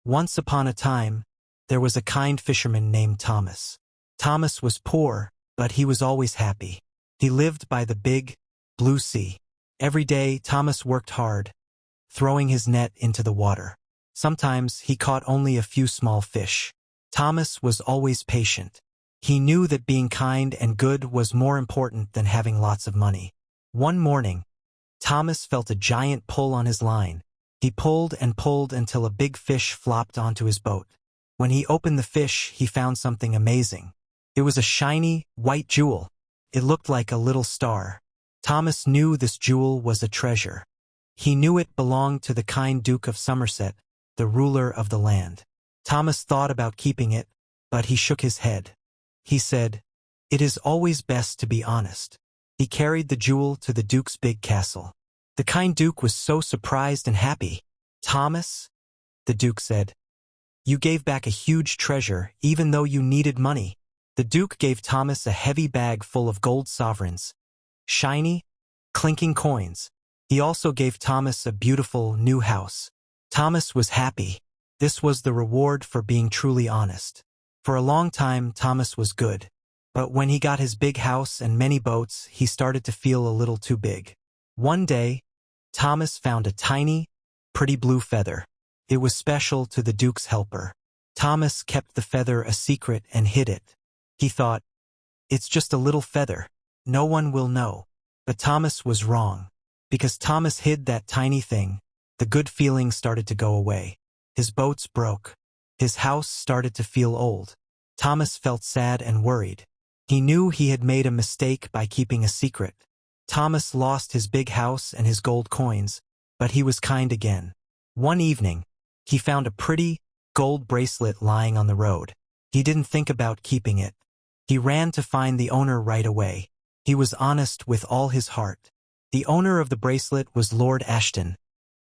Once upon a time, there was a kind fisherman named Thomas. Thomas was poor, but he was always happy. He lived by the big, blue sea. Every day, Thomas worked hard, throwing his net into the water. Sometimes he caught only a few small fish. Thomas was always patient. He knew that being kind and good was more important than having lots of money. One morning, Thomas felt a giant pull on his line. He pulled and pulled until a big fish flopped onto his boat. When he opened the fish, he found something amazing. It was a shiny, white jewel. It looked like a little star. Thomas knew this jewel was a treasure. He knew it belonged to the kind Duke of Somerset, the ruler of the land. Thomas thought about keeping it, but he shook his head. He said, "It is always best to be honest." He carried the jewel to the Duke's big castle. The kind Duke was so surprised and happy. "Thomas," the Duke said, "you gave back a huge treasure, even though you needed money." The Duke gave Thomas a heavy bag full of gold sovereigns, shiny, clinking coins. He also gave Thomas a beautiful new house. Thomas was happy. This was the reward for being truly honest. For a long time, Thomas was good. But when he got his big house and many boats, he started to feel a little too big. One day, Thomas found a tiny, pretty blue feather. It was special to the Duke's helper. Thomas kept the feather a secret and hid it. He thought, "It's just a little feather. No one will know." But Thomas was wrong. Because Thomas hid that tiny thing, the good feeling started to go away. His boats broke. His house started to feel old. Thomas felt sad and worried. He knew he had made a mistake by keeping a secret. Thomas lost his big house and his gold coins, but he was kind again. One evening, he found a pretty, gold bracelet lying on the road. He didn't think about keeping it. He ran to find the owner right away. He was honest with all his heart. The owner of the bracelet was Lord Ashton,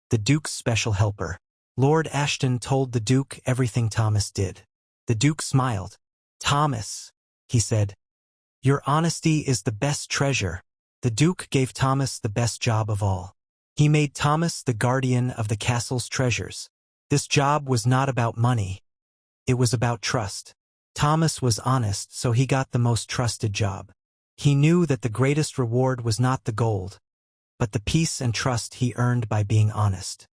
the Duke's special helper. Lord Ashton told the Duke everything Thomas did. The Duke smiled. "Thomas," he said, "your honesty is the best treasure." The Duke gave Thomas the best job of all. He made Thomas the guardian of the castle's treasures. This job was not about money. It was about trust. Thomas was honest, so he got the most trusted job. He knew that the greatest reward was not the gold, but the peace and trust he earned by being honest.